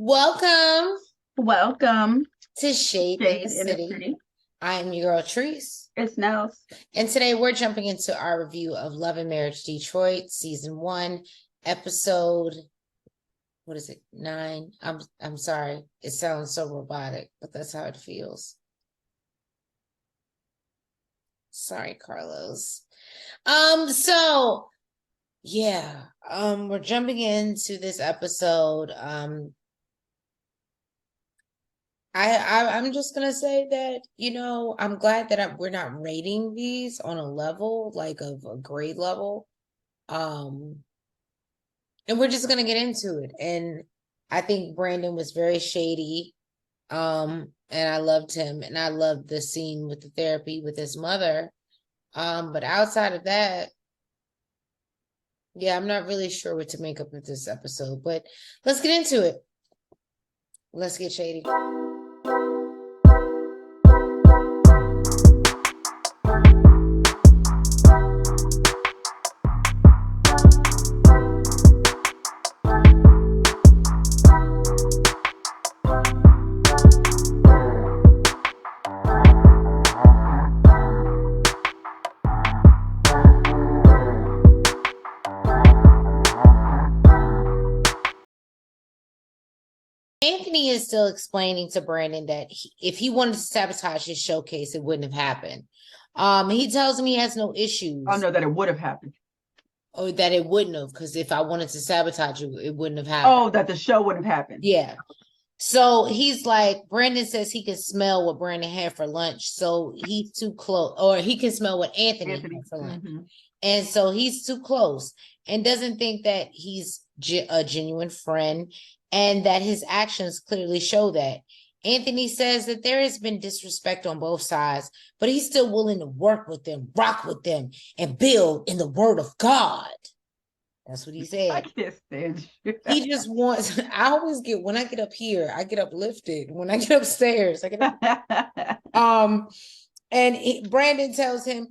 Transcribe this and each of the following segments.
Welcome Welcome, to Shade in the Shade in the City. City. I am your girl Treese. It's Nels. And today we're jumping into our review of Love and Marriage Detroit, season 1, episode, what is it? 9. I'm sorry. It sounds so robotic, but that's how it feels. Sorry, Carlos. We're jumping into this episode. I'm just gonna say that, I'm glad that we're not rating these on a level like of a grade level. Um, and we're just gonna get into it. And I think Brandon was very shady. And I loved him, and I loved the scene with the therapy with his mother. But outside of that, yeah, I'm not really sure what to make up of this episode. But let's get into it. Let's get shady. Anthony is still explaining to Brandon that if he wanted to sabotage his showcase, it wouldn't have happened. He tells him he has no issues. Oh no, that it would have happened. Or that it wouldn't have, because if I wanted to sabotage you, it wouldn't have happened. Oh, that the show wouldn't have happened. Yeah. So he's like, Brandon says he can smell what Brandon had for lunch. So he's too close, or he can smell what Anthony had for lunch. Mm-hmm. And so he's too close and doesn't think that he's a genuine friend and that his actions clearly show that. Anthony says that there has been disrespect on both sides, but he's still willing to work with them, rock with them, and build in the word of God. That's what he said. I can't stand you. He just wants, I always get, when I get up here, I get uplifted. When I get upstairs, I get Brandon tells him,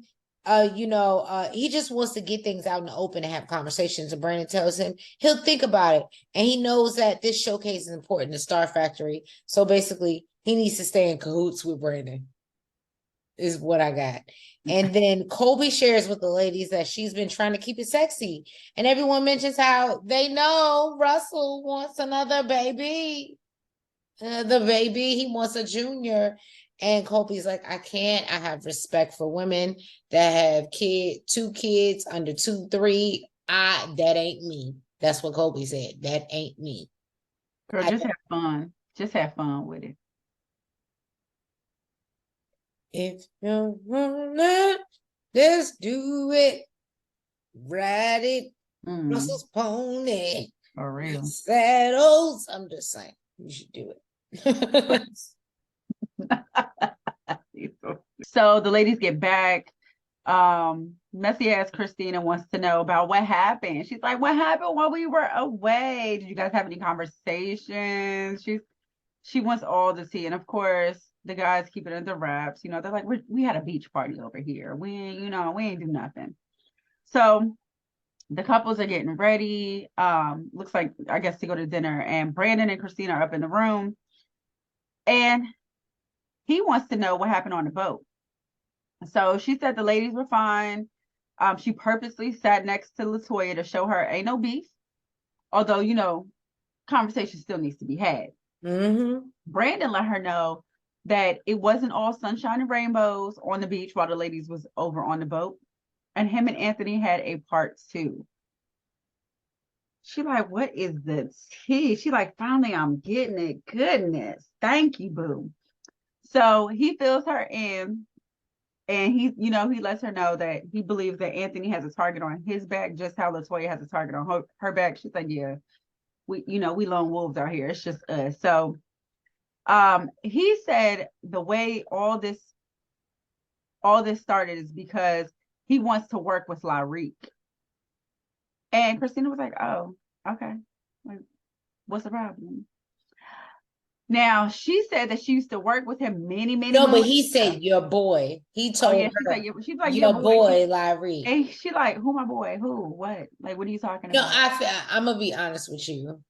he just wants to get things out in the open and have conversations. And Brandon tells him he'll think about it. And he knows that this showcase is important to Star Factory. So basically, he needs to stay in cahoots with Brandon, is what I got. And then Colby shares with the ladies that she's been trying to keep it sexy. And everyone mentions how they know Russell wants another baby. He wants a junior. And Colby's like, I can't. I have respect for women that have two kids under 2, 3. That ain't me. That's what Colby said. That ain't me. Girl, just have fun. Just have fun with it. If you wanna, just do it. Ride it. Russell's pony. For real. Saddles. I'm just saying, you should do it. So the ladies get back. Messy ass Kristina wants to know about what happened. She's like, what happened while we were away? Did you guys have any conversations? She wants all the tea. And of course, the guys keep it under wraps. They're like, we had a beach party over here. We ain't do nothing. So the couples are getting ready. Looks like, I guess, to go to dinner. And Brandon and Kristina are up in the room. And he wants to know what happened on the boat. So she said the ladies were fine. She purposely sat next to Latoya to show her ain't no beef. Although, conversation still needs to be had. Mm-hmm. Brandon let her know that it wasn't all sunshine and rainbows on the beach while the ladies was over on the boat. And him and Anthony had a part 2. She like, what is the tea? She like, finally, I'm getting it. Goodness. Thank you, boo. So he fills her in. And he lets her know that he believes that Anthony has a target on his back, just how Latoya has a target on her back. She's like, yeah, we lone wolves out here. It's just us. So he said the way all this started is because he wants to work with Lyrique. And Kristina was like, oh, okay. Like, what's the problem? Now, she said that she used to work with him many No, but he said your boy. He told her, she's like your boy, Lyrique. And she like, who my boy? Who? What? Like, what are you talking about? I'm going to be honest with you.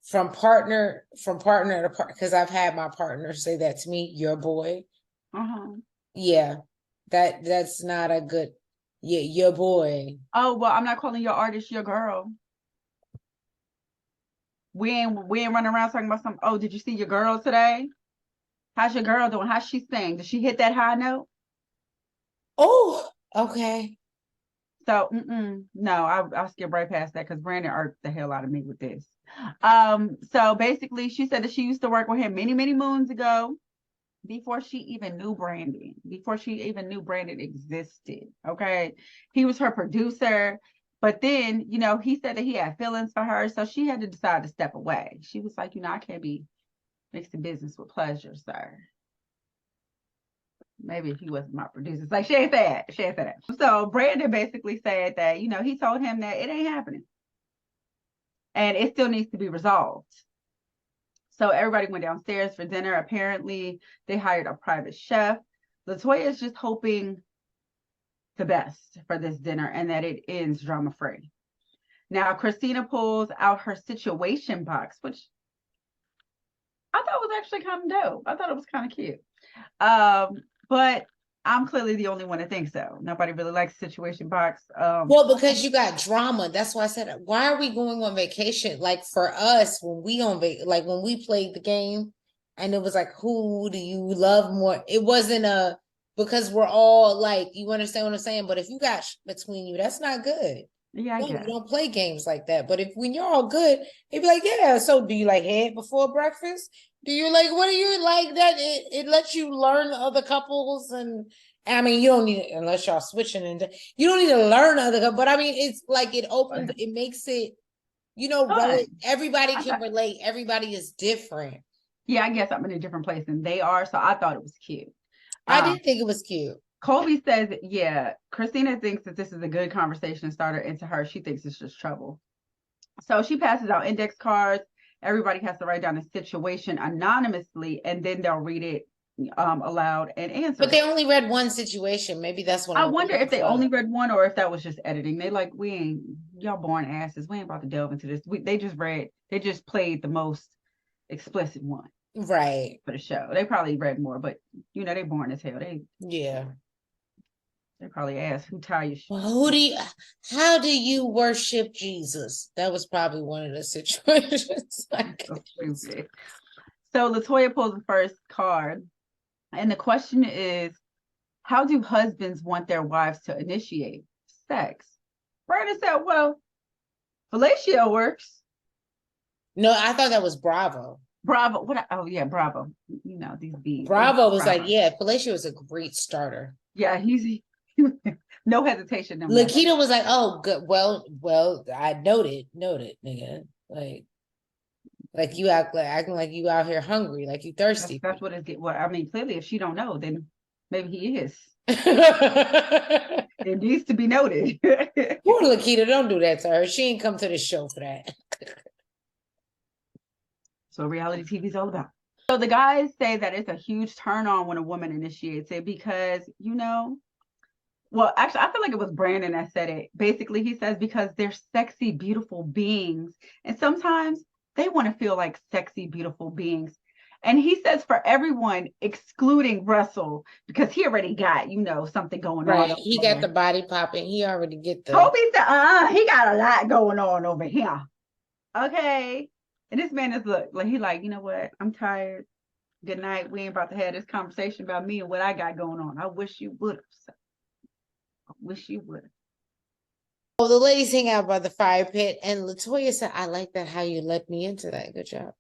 from partner to partner, because I've had my partner say that to me, your boy. Yeah, that's not a good. Yeah, your boy. Oh, well, I'm not calling your artist your girl. We ain't running around talking about some. Oh, did you see your girl today? How's your girl doing? How's she sing? Did she hit that high note? Oh, okay. So, no, I'll skip right past that because Brandon irked the hell out of me with this. So basically, she said that she used to work with him many, many moons ago, before she even knew Brandon, before she even knew Brandon existed. Okay, he was her producer, but then he said that he had feelings for her, so she had to decide to step away. She was like, I can't be mixing business with pleasure, sir. Maybe if he wasn't my producer. It's like, she ain't said that. So Brandon basically said that, he told him that it ain't happening. And it still needs to be resolved. So everybody went downstairs for dinner. Apparently, they hired a private chef. Latoya is just hoping the best for this dinner and that it ends drama-free. Now, Kristina pulls out her situation box, which I thought was actually kind of dope. I thought it was kind of cute. But I'm clearly the only one that thinks so. Nobody really likes situation box. Well, because you got drama. That's why I said, why are we going on vacation? Like for us, when we like when we played the game, and it was like, who do you love more? It wasn't because we're all like, you understand what I'm saying? But if you got between you, that's not good. Yeah, I No, guess. you don't play games like that. But if when you're all good, they'd be like, yeah. So do you like head before breakfast? Do you like, what do you like that? It lets you learn other couples, and I mean, you don't need it unless y'all switching, and you don't need to learn other couples. But I mean, it's like it opens, it makes it, everybody can relate. Everybody is different. Yeah, I guess I'm in a different place than they are. So I thought it was cute. I did think it was cute. Colby says, yeah, Kristina thinks that this is a good conversation starter, and to her, she thinks it's just trouble. So she passes out index cards. Everybody has to write down a situation anonymously, and then they'll read it aloud and answer. But they only read one situation. Maybe that's what I wonder if they only read one, or if that was just editing. They like, y'all born asses. We ain't about to delve into this. They just played the most explicit one. Right. For the show. They probably read more, but they born as hell. They probably asked, who tell you? Well, how do you worship Jesus? That was probably one of the situations. So Latoya pulls the first card, and the question is, how do husbands want their wives to initiate sex? Brandon said, well, fellatio works. No, I thought that was Bravo. Bravo. Yeah, Bravo. These bees. Bravo was like, yeah, fellatio is a great starter. Yeah, he's no hesitation. No Lakita was like, oh, good. Well, I noted, nigga. Like you acting like you out here hungry, like you thirsty. That's what it's. Well, I mean, clearly, if she don't know, then maybe he is. It needs to be noted. Poor Lakita, don't do that to her. She ain't come to the show for that. So reality TV is all about. So the guys say that it's a huge turn on when a woman initiates it because, well, actually, I feel like it was Brandon that said it. Basically, he says because they're sexy, beautiful beings. And sometimes they want to feel like sexy, beautiful beings. And he says for everyone, excluding Russell, because he already got, something going on. Right. He got the body popping. He already get the. Kobe said, he got a lot going on over here. Okay. And this man is he like, you know what? I'm tired. Good night. We ain't about to have this conversation about me and what I got going on. I wish you would have. I wish you would have. Oh, the ladies hang out by the fire pit, and Latoya said, I like that how you let me into that. Good job.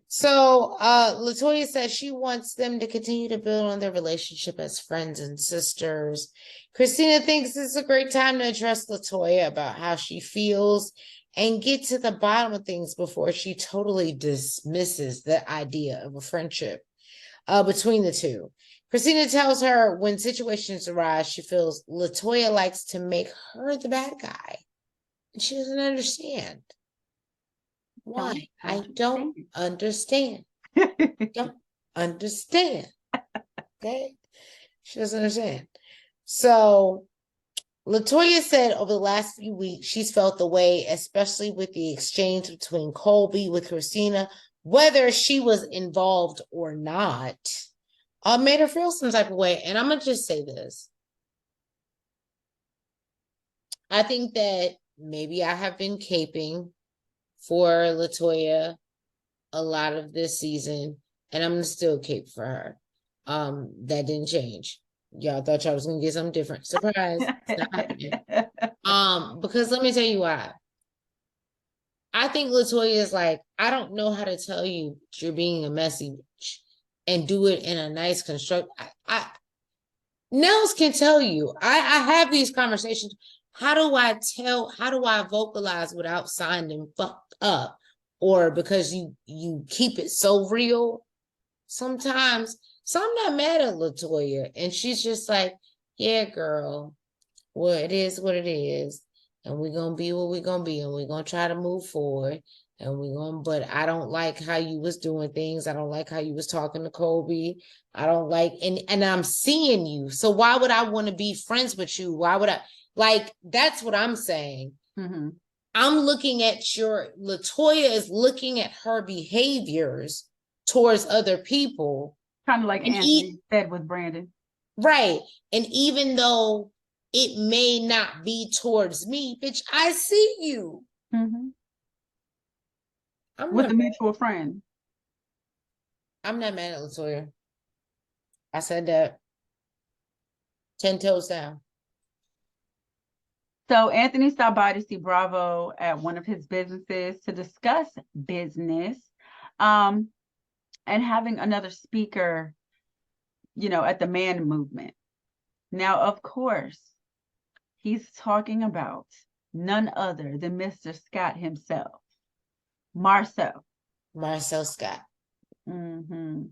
So Latoya says she wants them to continue to build on their relationship as friends and sisters. Kristina thinks it's a great time to address Latoya about how she feels and get to the bottom of things before she totally dismisses the idea of a friendship between the two. Kristina tells her when situations arise, she feels Latoya likes to make her the bad guy. And she doesn't understand. Why? I don't understand. Don't understand. Okay? She doesn't understand. So Latoya said over the last few weeks, she's felt the way, especially with the exchange between Colby with Kristina, whether she was involved or not, made her feel some type of way. And I'm going to just say this. I think that maybe I have been caping for Latoya a lot of this season, and I'm still cape for her. That didn't change. Y'all thought y'all was gonna get something different. Surprise. It's not happening. Because let me tell you why. I think Latoya is like, I don't know how to tell you you're being a messy bitch and do it in a nice construct. Nels can tell you. I have these conversations. How do I vocalize without sounding fucked up? Or because you keep it so real sometimes. So I'm not mad at Latoya. And she's just like, yeah, girl, well, it is what it is. And we're gonna be what we're gonna be, and we're gonna try to move forward. And but I don't like how you was doing things. I don't like how you was talking to Colby. I don't like, and I'm seeing you. So why would I want to be friends with you? Why would I like that's what I'm saying. Mm-hmm. I'm looking at Latoya is looking at her behaviors towards other people. Kind of like Anthony said with Brandon. Right. And even though it may not be towards me, bitch, I see you. Mm-hmm. With a mutual friend. I'm not mad at Latoya. I said that 10 toes down. So Anthony stopped by to see Bravo at one of his businesses to discuss business, and having another speaker, at the man movement. Now, of course, he's talking about none other than Mr. Scott himself, Marcel Scott. Mm-hmm.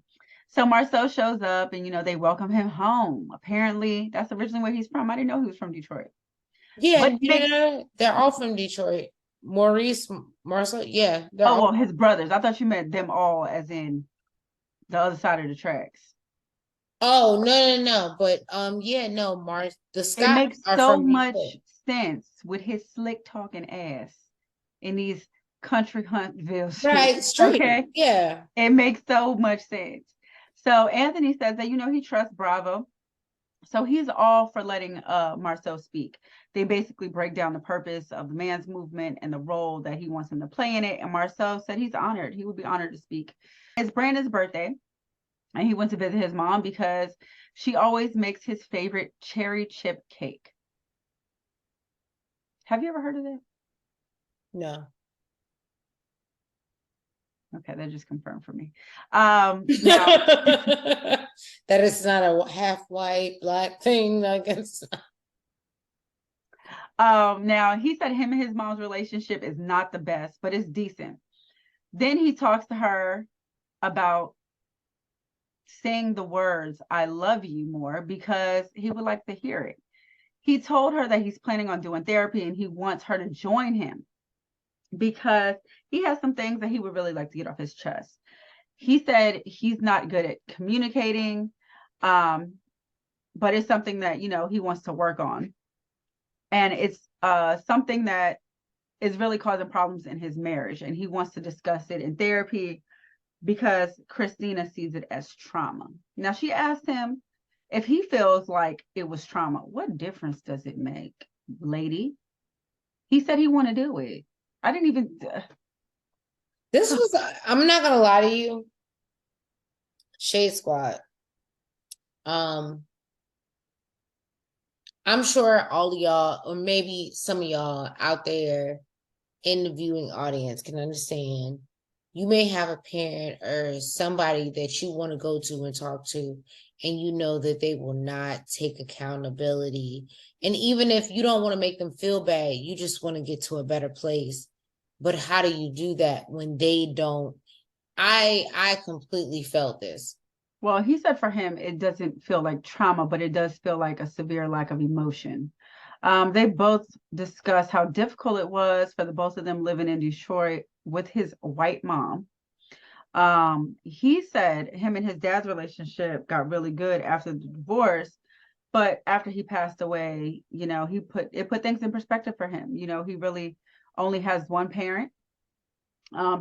So Marcel shows up and, they welcome him home. Apparently, that's originally where he's from. I didn't know he was from Detroit. Yeah, they're all from Detroit. Maurice, Marcel, yeah. Well, his brothers. I thought you meant them all as in the other side of the tracks. Oh, no. But, yeah, no, the Scotts. It makes so much sense with his slick talking ass in these country Huntsville streets. Right, straight. Okay. Yeah. It makes so much sense. So Anthony says that, he trusts Bravo. So he's all for letting Marcel speak. They basically break down the purpose of the man's movement and the role that he wants him to play in it. And Marcel said he's honored. He would be honored to speak. It's Brandon's birthday, and he went to visit his mom because she always makes his favorite cherry chip cake. Have you ever heard of that? No. Okay, that just confirmed for me. Now, that is not a half white black thing, I guess. Now he said him and his mom's relationship is not the best, but it's decent. Then he talks to her about saying the words "I love you" more because he would like to hear it. He told her that he's planning on doing therapy and he wants her to join him because he has some things that he would really like to get off his chest. He said he's not good at communicating, but it's something that, he wants to work on. And it's something that is really causing problems in his marriage. And he wants to discuss it in therapy because Kristina sees it as trauma. Now, she asked him if he feels like it was trauma. What difference does it make, lady? He said he want to do it. I didn't even... This was, I'm not going to lie to you. Shade Squad. I'm sure all of y'all, or maybe some of y'all out there in the viewing audience can understand. You may have a parent or somebody that you want to go to and talk to, and you know that they will not take accountability. And even if you don't want to make them feel bad, you just want to get to a better place. But how do you do that when they don't? I completely felt this. Well, he said for him, it doesn't feel like trauma, but it does feel like a severe lack of emotion. They both discussed how difficult it was for the both of them living in Detroit with his white mom. He said him and his dad's relationship got really good after the divorce, But after he passed away, you know, he put things in perspective for him. You know, he really only has one parent,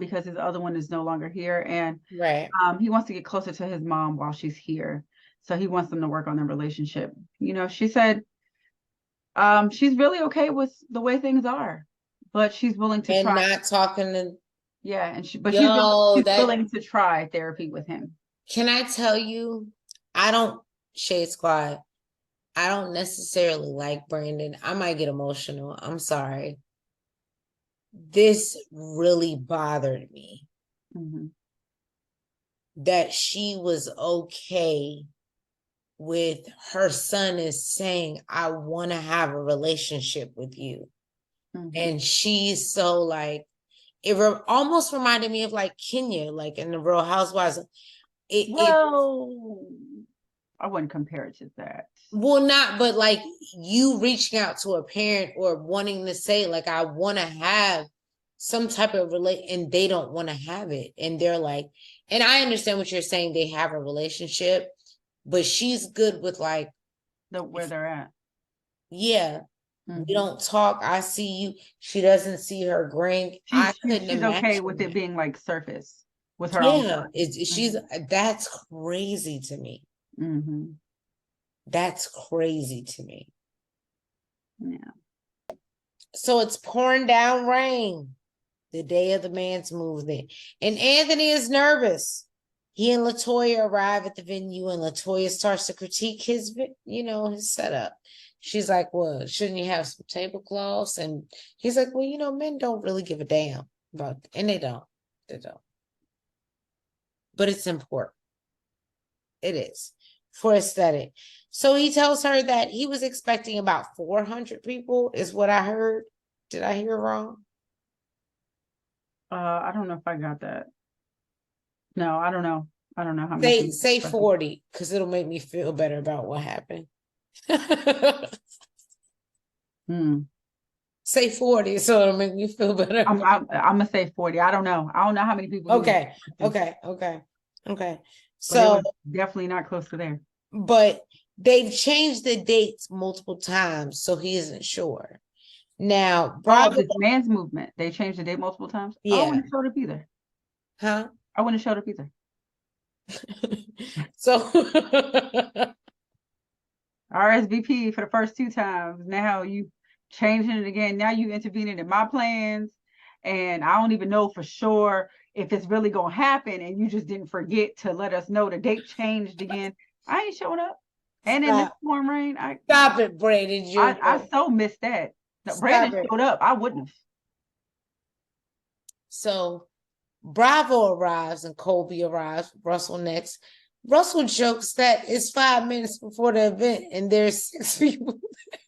because his other one is no longer here, and Right. he wants to get closer to his mom while she's here. So he wants them to work on their relationship. You know, she said she's really okay with the way things are, but she's willing to And try. not talking to, Yeah, and yo, she's that, willing to try therapy with him. can I tell you, I don't, Shade Squad, I don't necessarily like Brandon. I might get emotional. I'm sorry. This really bothered me Mm-hmm. that she was okay with her son is saying, I want to have a relationship with you. Mm-hmm. And she's so like, it almost reminded me of like Kenya, like in the Real Housewives. Well, I wouldn't compare it to that. Well, not, but like you reaching out to a parent or wanting to say, like, I want to have some type of and they don't want to have it. And they're like, and I understand what you're saying, they have a relationship, but she's good with like, Where they're at. yeah, Mm-hmm. we don't talk. I see you. She doesn't see her green. I couldn't she's imagine okay with that. it being like surface with her own. Yeah, she's that's crazy to me. Mm-hmm. That's crazy to me. Yeah. So it's pouring down rain the day of the man's movement. And Anthony is nervous. He and Latoya arrive at the venue and Latoya starts to critique his, his setup. She's like, well, shouldn't you have some tablecloths? And he's like, well, men don't really give a damn about, and they don't. They don't. But it's important. It is for aesthetic. So he tells her that he was expecting about 400 people, is what I heard. Did I hear wrong? I don't know if I got that. No, I don't know. I don't know how many. Say 40, because it'll make me feel better about what happened. Say 40, so it'll make me feel better. I'm gonna say 40. I don't know. I don't know how many people. Okay. So definitely not close to there. But they've changed the dates multiple times, so he isn't sure. Now, Bravo, this man's movement. They changed the date multiple times. Yeah. I wouldn't have showed up either. Huh? I wouldn't have showed up either. So RSVP for the first 2 times. Now you changing it again. Now you intervening in my plans. And I don't even know for sure if it's really going to happen. And you just didn't forget to let us know the date changed again. I ain't showing up. And in this storm rain, stop it, Brandon. I so missed that. No, Brandon showed up. I wouldn't have. So Bravo arrives and Colby arrives. Russell next. Russell jokes that it's 5 minutes before the event and there's 6 people there.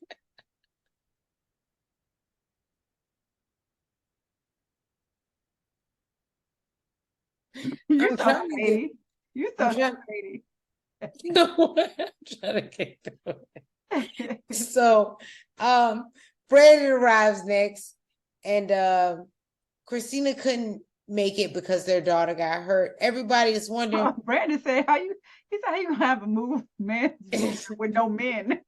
You're so shady. You're so shady. No, I'm trying to get through it. So Brandon arrives next, and Kristina couldn't make it because their daughter got hurt. Everybody is wondering. Brandon said, he said, how you gonna have a move man with no men?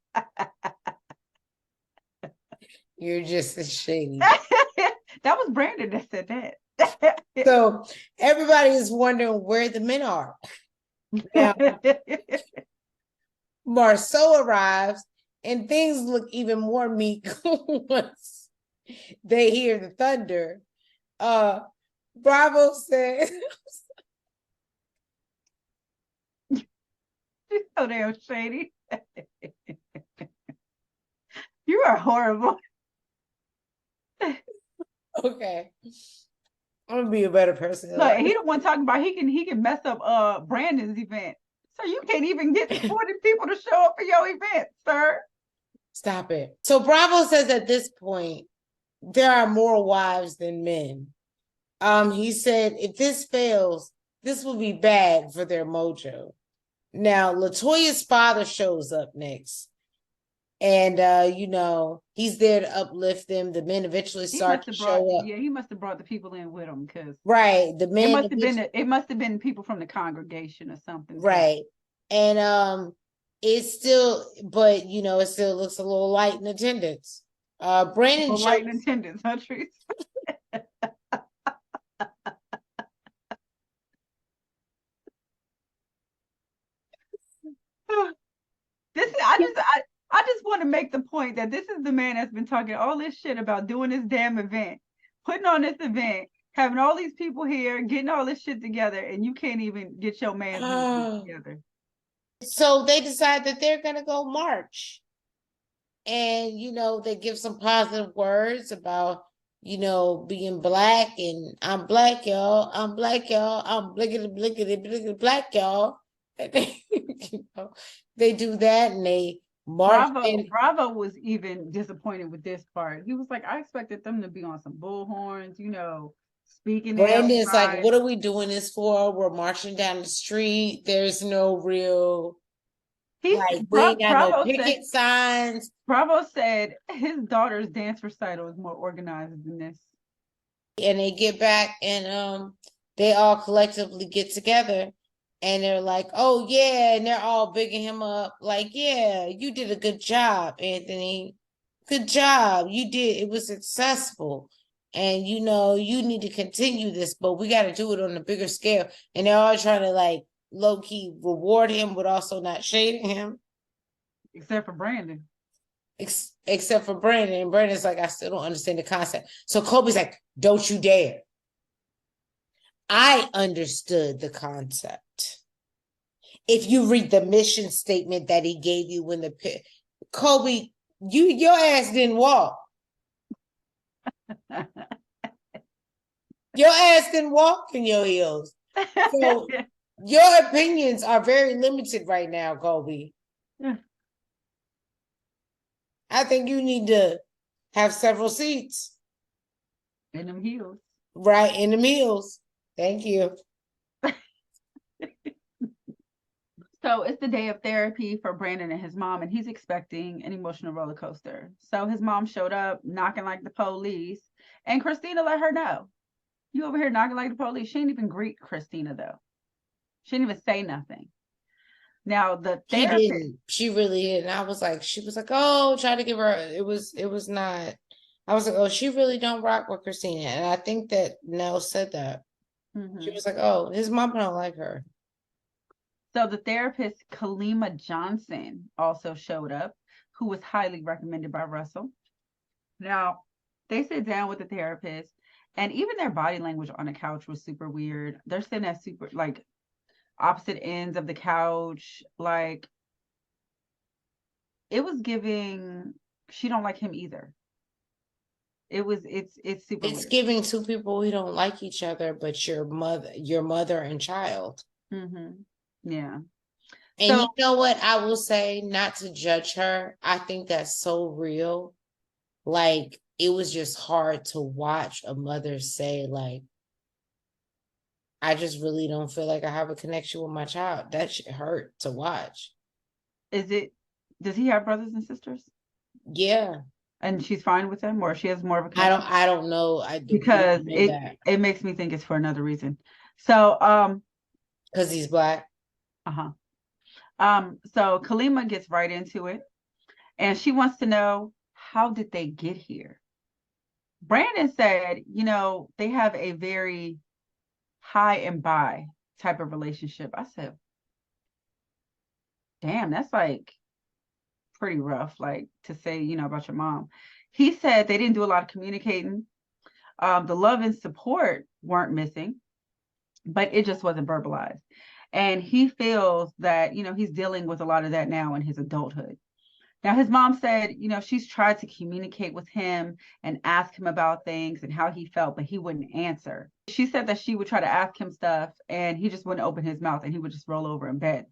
You're just as shady. That was Brandon that said that. So everybody is wondering where the men are. Now, Marceau arrives, and things look even more meek once they hear the thunder. Bravo says, "You're so damn shady. You are horrible." Okay, I'm gonna be a better person. Look, he the one talking about he can mess up Brandon's event. So you can't even get 40 people to show up for your event, sir. Stop it. So Bravo says at this point, there are more wives than men. He said, if this fails, this will be bad for their mojo. Now, Latoya's father shows up next. And, he's there to uplift them. The men eventually start to show up. Yeah, he must have brought the people in with him. Right. The men. It must have been people from the congregation or something. Right. And It's still, but you know, it still looks a little light in attendance. Brandon Well, light in jokes. attendance, huh, Trees? I just want to make the point that this is the man that's been talking all this shit about doing this damn event, putting on this event, having all these people here, getting all this shit together, and you can't even get your man's movement together. So they decide that they're gonna go march. And you know, they give some positive words about, you know, being black, and I'm black, y'all. I'm black, y'all. I'm blickety blickety blickety black, y'all. And they, you know, they do that and they march in. Bravo was even disappointed with this part. He was like, I expected them to be on some bullhorns, you know, speaking their Brandon's like, side. what are we doing this for? We're marching down the street. There's no real, like, we ain't got no picket signs. Bravo said his daughter's dance recital is more organized than this. And they get back and they all collectively get together and they're like, oh yeah, and they're all bigging him up, like, yeah, you did a good job, Anthony. Good job. You did, it was successful. And you know, you need to continue this, but we got to do it on a bigger scale. And they're all trying to like low-key reward him, but also not shading him. Except for Brandon. Except for Brandon. And Brandon's like, I still don't understand the concept. So Kobe's like, don't you dare. I understood the concept. If you read the mission statement that he gave you when the Kobe, your ass didn't walk. Your ass didn't walk in your heels. So your opinions are very limited right now, Kobe. I think you need to have several seats. In them heels. Right, in the heels. Thank you. So it's the day of therapy for Brandon and his mom, and he's expecting an emotional roller coaster. So his mom showed up knocking like the police, and Kristina let her know. You over here knocking like the police. She didn't even greet Kristina, though. She didn't even say nothing. Now the therapist, she didn't. She really didn't. I was like, she was like, oh, try to give her. It was not. I was like, oh, she really don't rock with Kristina, and I think that Nell said that. She was like, oh, his mom don't like her. So the therapist Kalima Johnson also showed up, who was highly recommended by Russell. Now they sit down with the therapist, and even their body language on the couch was super weird. They're sitting at super like opposite ends of the couch, like it was giving she don't like him either. It's super It's weird. giving two people who don't like each other, but your mother and child. Yeah. And so, you know what I will say, not to judge her, I think that's so real. Like, it was just hard to watch a mother say, like, I just really don't feel like I have a connection with my child. That shit hurt to watch. Does he have brothers and sisters? Yeah. And she's fine with them, or she has more of a connection? I don't know. Because it makes me think it's for another reason. So because he's black. So Kalima gets right into it, and she wants to know, how did they get here? Brandon said, you know, they have a very high and by type of relationship. I said, damn, that's like pretty rough, like to say, you know, about your mom. He said they didn't do a lot of communicating. The love and support weren't missing, but it just wasn't verbalized. And he feels that, you know, he's dealing with a lot of that now in his adulthood. Now, his mom said, you know, she's tried to communicate with him and ask him about things and how he felt, but he wouldn't answer. She said that she would try to ask him stuff and he just wouldn't open his mouth and he would just roll over in bed.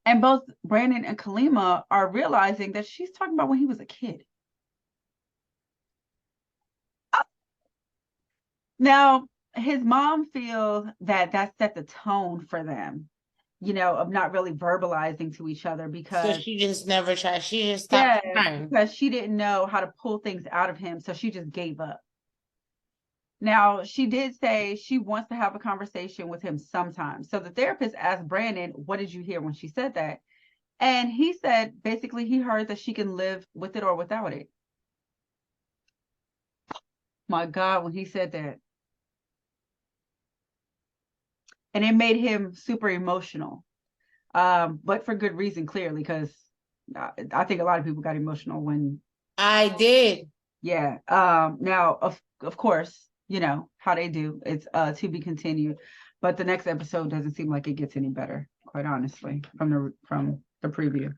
And both Brandon and Kalima are realizing that she's talking about when he was a kid. Now, his mom feels that set the tone for them, you know, of not really verbalizing to each other because so she just never tried. She just stopped trying because she didn't know how to pull things out of him. So she just gave up. Now, she did say she wants to have a conversation with him sometime. So the therapist asked Brandon, what did you hear when she said that? And he said basically he heard that she can live with it or without it. My God, when he said that. And it made him super emotional. But for good reason, clearly, because I think a lot of people got emotional when I did. yeah. Now of course, you know how they do. It's to be continued. But the next episode doesn't seem like it gets any better, quite honestly, from the preview.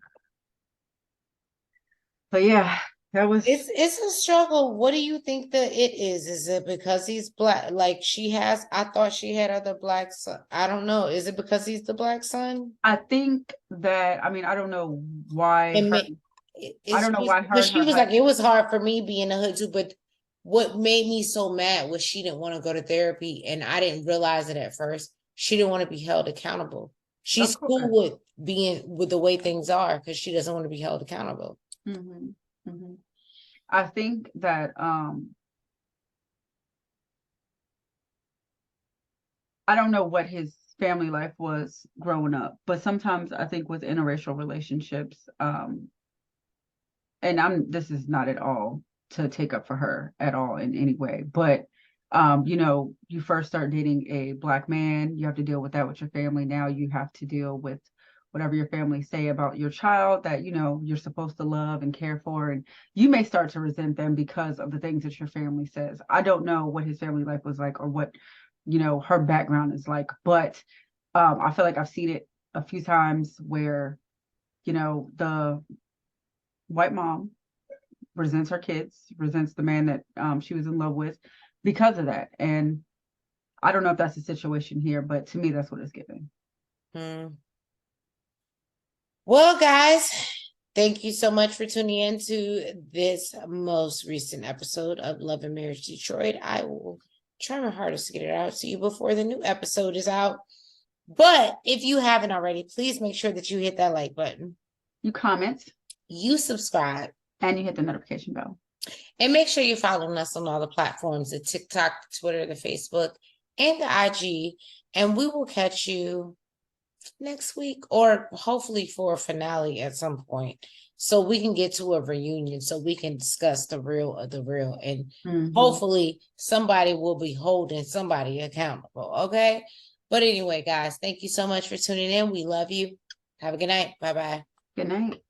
But yeah, that was It's a struggle. What do you think that it is? Is it because he's black? Like I thought she had other black son. I don't know. Is it because he's the black son? I think that I mean I don't know why And her I it's don't know why her because and she her was husband like, it was hard for me being a hood too. But what made me so mad was she didn't want to go to therapy, and I didn't realize it at first. She didn't want to be held accountable. of She's course. cool with being with the way things are because she doesn't want to be held accountable. Mm-hmm. Mm-hmm. I think that I don't know what his family life was growing up, but sometimes I think with interracial relationships, and this is not at all to take up for her at all in any way, but you know, you first start dating a black man, you have to deal with that with your family. Now you have to deal with whatever your family say about your child that you know you're supposed to love and care for, and you may start to resent them because of the things that your family says. I don't know what his family life was like or what you know her background is like, but I feel like I've seen it a few times where you know the white mom resents her kids, resents the man that she was in love with because of that. And I don't know if that's the situation here, but to me, that's what it's giving. Hmm. Well, guys, thank you so much for tuning in to this most recent episode of Love and Marriage Detroit. I will try my hardest to get it out to you before the new episode is out. But if you haven't already, please make sure that you hit that like button, You comment you subscribe, and you hit the notification bell. and make sure you're following us on all the platforms, the TikTok, the Twitter, the Facebook, and the IG. And we will catch you next week or hopefully for a finale at some point so we can get to a reunion so we can discuss the real of the real, and hopefully somebody will be holding somebody accountable. Okay, but anyway, guys, thank you so much for tuning in. We love you. Have a good night. Bye-bye. Good night.